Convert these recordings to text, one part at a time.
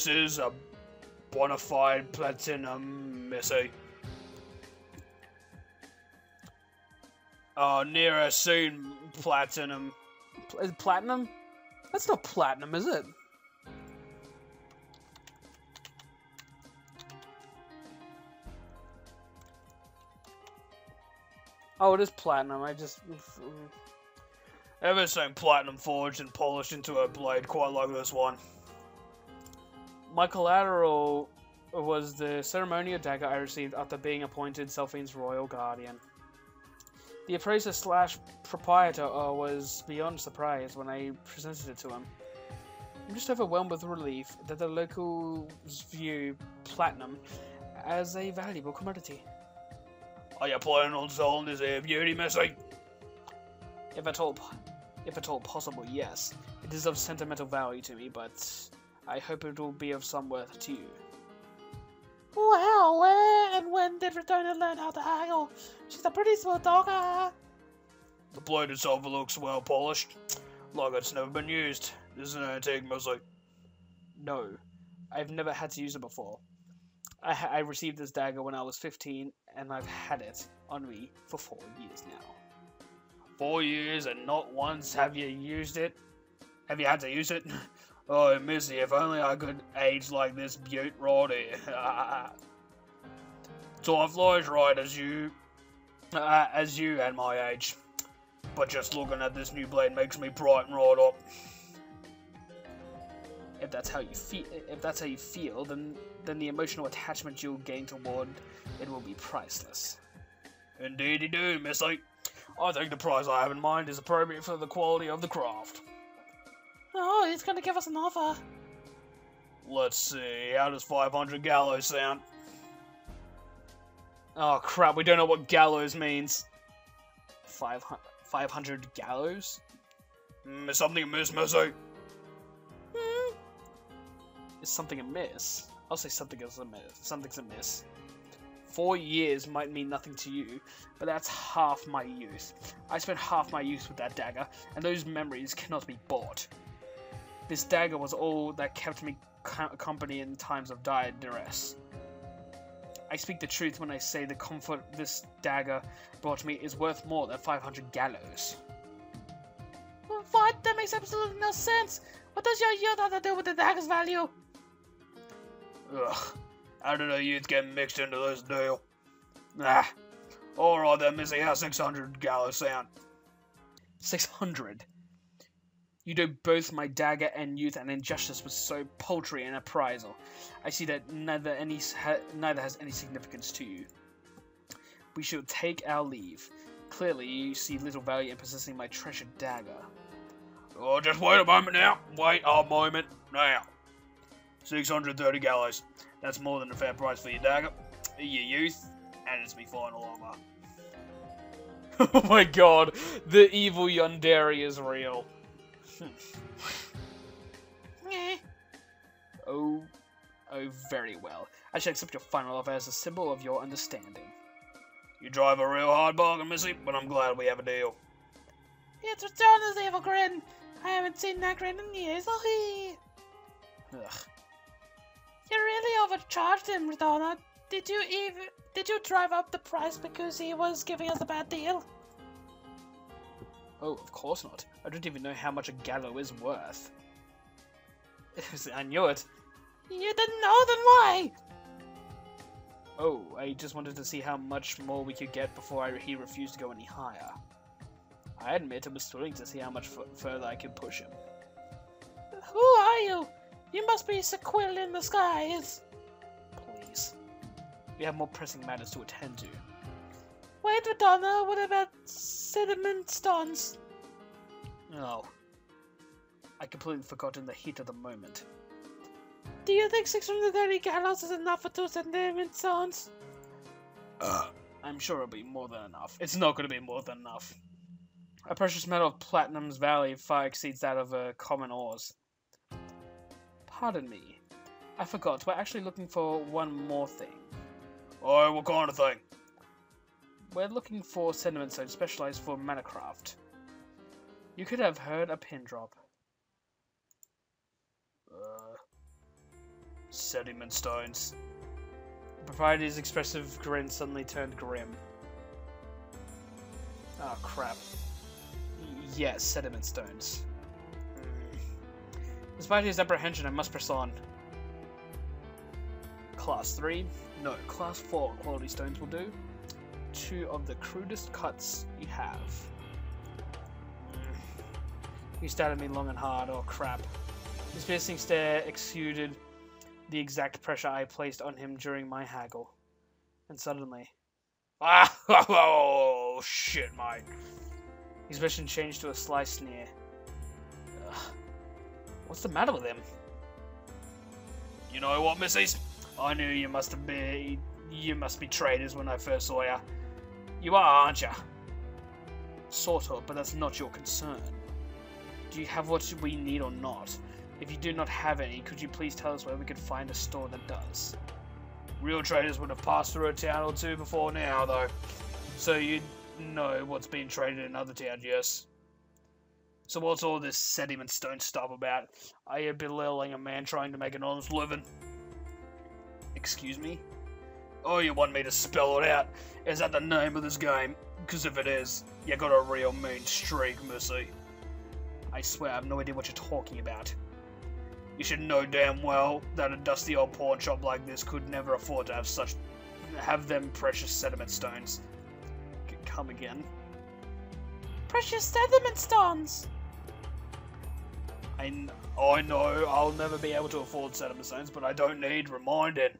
This is a bona fide platinum, Missy. Near a soon platinum. Platinum? That's not platinum, is it? Oh, it is platinum. I just... Ever seen platinum forged and polished into a blade quite like this one? My collateral was the ceremonial dagger I received after being appointed Selphine's royal guardian. The appraiser / proprietor was beyond surprised when I presented it to him. I'm just overwhelmed with relief that the locals view platinum as a valuable commodity. Are you planning on selling this here beauty, Missy? If at all possible, yes. It is of sentimental value to me, but I hope it will be of some worth to you. Well, where and when did Ritona learn how to haggle? She's a pretty smooth talker. The blade itself looks well polished, like it's never been used. This is an antique, Missy. No, I've never had to use it before. I received this dagger when I was 15, and I've had it on me for 4 years now. 4 years and not once have you used it? Have you had to use it? Oh, Missy, if only I could age like this beaut right here. Time flies right as you at my age. But just looking at this new blade makes me brighten right up. If that's how you feel, then the emotional attachment you'll gain toward it will be priceless. Indeed you do, Missy. I think the price I have in mind is appropriate for the quality of the craft. Oh, he's gonna give us an offer. Let's see, how does 500 gallows sound? Oh crap, we don't know what gallows means. 500 gallows? Is something amiss, Missy? Is something amiss? I'll say something's amiss. 4 years might mean nothing to you, but that's half my youth. I spent half my youth with that dagger, and those memories cannot be bought. This dagger was all that kept me company in times of dire duress. I speak the truth when I say the comfort this dagger brought me is worth more than 500 gallows. What? That makes absolutely no sense. What does your youth have to do with the dagger's value? Ugh. How did our youth get mixed into this deal? Ah. Alright then, Missy, how's 600 gallows sound? 600? You do both my dagger and youth and injustice with so paltry an appraisal. I see that neither has any significance to you. We shall take our leave. Clearly, you see little value in possessing my treasured dagger. Oh, just wait a moment now. Wait a moment now. 630 gallows. That's more than a fair price for your dagger, your youth, and it's me final offer. Oh my god, the evil Yandere is real. Oh, very well. I shall accept your final offer as a symbol of your understanding. You drive a real hard bargain, Missy, but I'm glad we have a deal. It's Ritona's evil grin. I haven't seen that grin in years. Ugh. You really overcharged him, Ritona. Did you drive up the price because he was giving us a bad deal? Oh, of course not. I don't even know how much a gallow is worth. I knew it. You didn't know, then why? Oh, I just wanted to see how much more we could get before he refused to go any higher. I admit I was willing to see how much further I could push him. Who are you? You must be Sekai in the skies. Please. We have more pressing matters to attend to. Wait, Ritona, what about sediment stones? Oh. I completely forgot in the heat of the moment. Do you think 630 gallows is enough for 2 sediment stones? I'm sure it'll be more than enough. It's not going to be more than enough. A precious metal of platinum's value far exceeds that of common ores. Pardon me. I forgot. We're actually looking for one more thing. Oh, what kind of thing? We're looking for sediment stone specialized for manakravte. You could have heard a pin drop. Sediment stones. The proprietor's expressive grin suddenly turned grim. Oh crap. Yes, sediment stones. Despite his apprehension, I must press on. Class 3? No, Class 4 quality stones will do. 2 of the crudest cuts you have. He stared at me long and hard. Oh crap. His piercing stare exuded the exact pressure I placed on him during my haggle. And suddenly... Ah! Oh, shit, mate. His expression changed to a sly sneer. Ugh. What's the matter with him? You know what, missies? I knew you must be traitors when I first saw you. You are, aren't you? Sort of, but that's not your concern. Do you have what we need or not? If you do not have any, could you please tell us where we could find a store that does? Real traders would have passed through a town or two before now, though. So you'd know what's being traded in other towns, yes? So what's all this sediment stone stuff about? Are you belittling a man trying to make an honest living? Excuse me? Oh, you want me to spell it out? Is that the name of this game? Because if it is, you got a real mean streak, missy. I swear I have no idea what you're talking about. You should know damn well that a dusty old pawn shop like this could never afford to have them precious sediment stones. Come again? Precious sediment stones! I know I'll never be able to afford sediment stones, but I don't need reminding.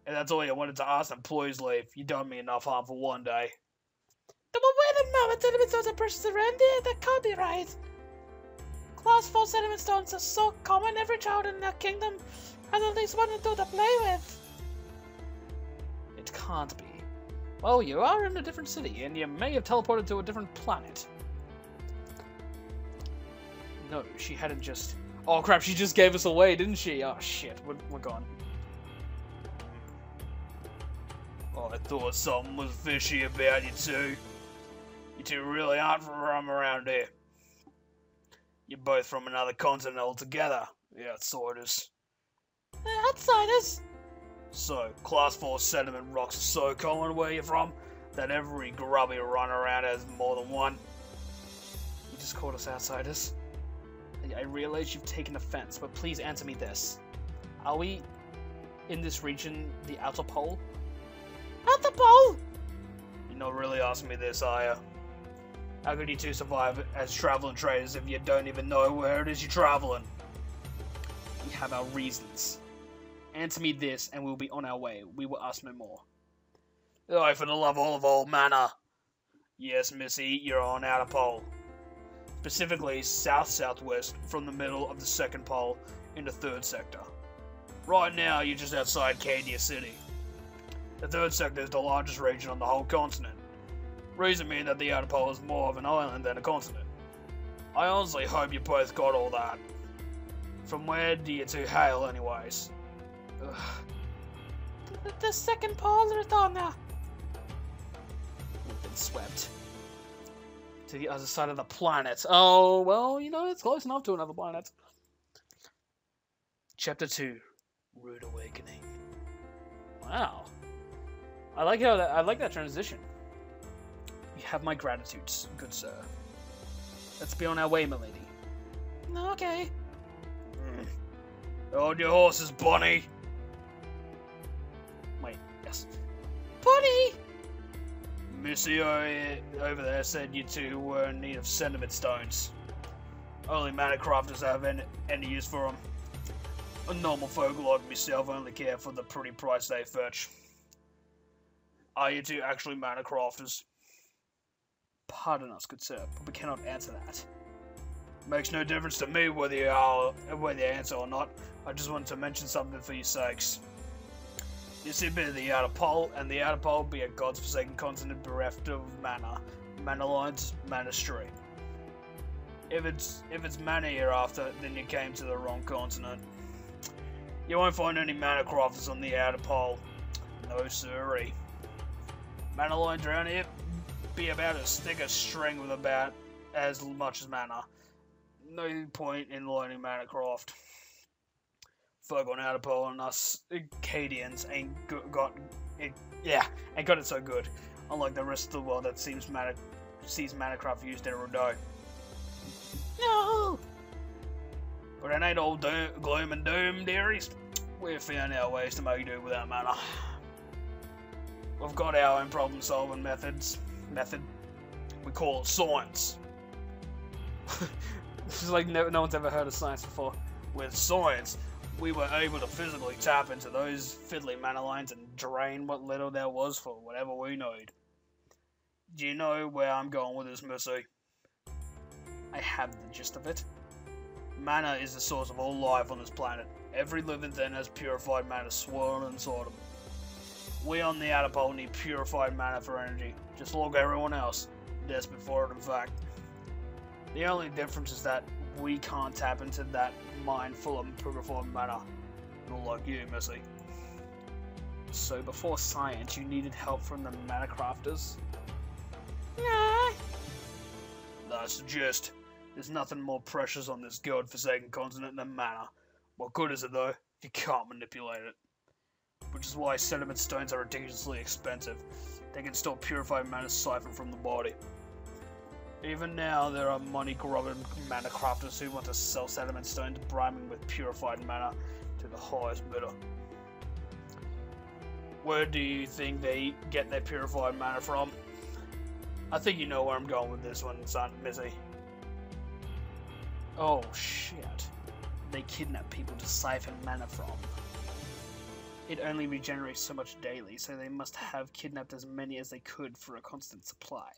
And that's all you wanted to ask, then please leave. You've done me enough harm for one day. But wait a moment, sediment stones are precious around here? That can't be right. Class 4 sediment stones are so common, every child in the kingdom has at least one or two to play with. It can't be. Well, you are in a different city, and you may have teleported to a different planet. No, she hadn't just... Oh crap, she just gave us away, didn't she? Oh shit, we're gone. Oh, I thought something was fishy about you two. You two really aren't from around here. You're both from another continent altogether. The outsiders. Outsiders? So, Class 4 sediment rocks are so common where you're from that every grubby runner around has more than one. You just called us outsiders. I realize you've taken offense, but please answer me this. Are we, in this region, the outer pole? Outer pole? You're not really asking me this, are you? How could you two survive as traveling traders if you don't even know where it is you're traveling? We have our reasons. Answer me this, and we'll be on our way. We will ask no more. Oh, for the love of all manner. Yes, missy, you're on outer pole. Specifically, south-southwest from the middle of the second pole in the third sector. Right now, you're just outside Candia City. The third sector is the largest region on the whole continent. Reason being that the outer pole is more of an island than a continent. I honestly hope you both got all that. From where do you two hail, anyways? The second pole, Ritona. We've been swept to the other side of the planet. Oh, well, you know, it's close enough to another planet. Chapter 2, Rude Awakening. Wow. I like that transition. You have my gratitude, good sir. Let's be on our way, milady. Okay. Hold your horses, Bonnie. Wait, yes. Bunny! Missy over there said you two were in need of sediment stones. Only manacrafters have any use for them. A normal folk like myself only care for the pretty price they fetch. Are you two actually manacrafters? Pardon us, good sir, but we cannot answer that. Makes no difference to me whether you answer or not. I just wanted to mention something for your sakes. You see a bit of the outer pole, and the outer pole be a god's-forsaken continent bereft of mana lines, mana street. If it's mana you're after, then you came to the wrong continent. You won't find any mana crafters on the outer pole. No siree. Mana lines around here be about as thick as string with about as much as mana. No point in learning mana craft. folk on Outer Pole and us Cadians ain't got it so good. Unlike the rest of the world that sees manacraft used every day. No! But it ain't all gloom and doom, dearies. We've found our ways to make do without mana. We've got our own problem-solving method. We call it science. It's like no one's ever heard of science before. With science, we were able to physically tap into those fiddly mana lines and drain what little there was for whatever we need. Do you know where I'm going with this, Missy? I have the gist of it. Mana is the source of all life on this planet. Every living thing has purified mana swirling inside them. We on the Outer Pole need purified mana for energy, just like everyone else. Desperate for it, in fact. The only difference is that we can't tap into that mine full of purified mana. Not like you, Missy. So before science, you needed help from the manacrafters? Nah. That's the gist. There's nothing more precious on this god-forsaken continent than mana. What good is it, though, if you can't manipulate it? Which is why sediment stones are ridiculously expensive. They can store purified mana siphoned from the body. Even now, there are money-grubbing mana crafters who want to sell sediment stones brimming with purified mana to the highest bidder. Where do you think they get their purified mana from? I think you know where I'm going with this one, son, Missy. Oh shit. They kidnap people to siphon mana from. It only regenerates so much daily, so they must have kidnapped as many as they could for a constant supply.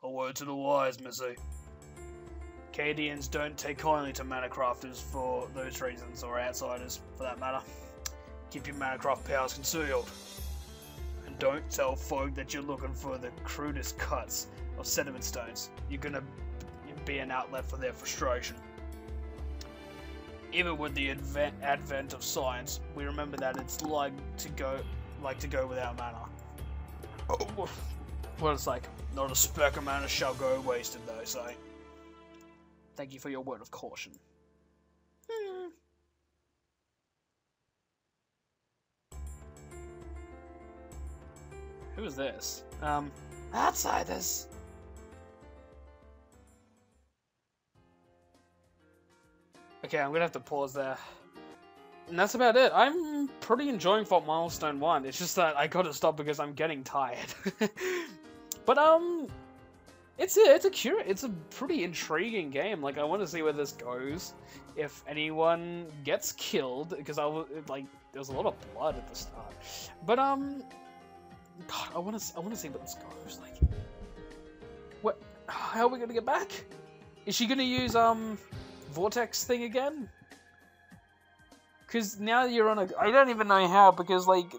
A word to the wise, Missy. Cadians don't take kindly to manacrafters for those reasons, or outsiders, for that matter. Keep your manacraft powers concealed. And don't tell folk that you're looking for the crudest cuts of sediment stones. You're gonna be an outlet for their frustration. Even with the advent of science, we remember that it's like to go without mana. Oh, what it's like. Not a speck of mana shall go wasted, they say. Thank you for your word of caution. Who is this? Outsiders. Okay, I'm gonna have to pause there. And that's about it. I'm pretty enjoying Fort Milestone 1. It's just that I gotta stop because I'm getting tired. But, it's a pretty intriguing game. Like, I want to see where this goes. If anyone gets killed, because there was a lot of blood at the start. But, God, I want to see where this goes. Like, what? How are we gonna get back? Is she gonna use, Vortex thing again? Because now you're on I don't even know how, because, like,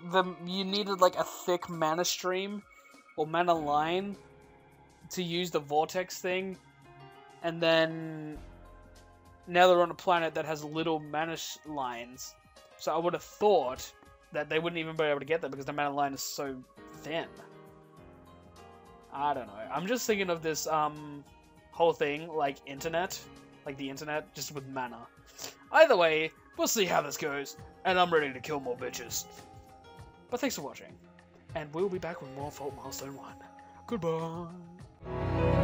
you needed, like, a thick mana stream or mana line to use the vortex thing, and then now they're on a planet that has little mana lines, so I would have thought that they wouldn't even be able to get that because the mana line is so thin. I don't know. I'm just thinking of this whole thing like internet, like the internet, just with mana. Either way, we'll see how this goes, and I'm ready to kill more bitches. But thanks for watching. And we'll be back with more Fort Milestone 1. Goodbye.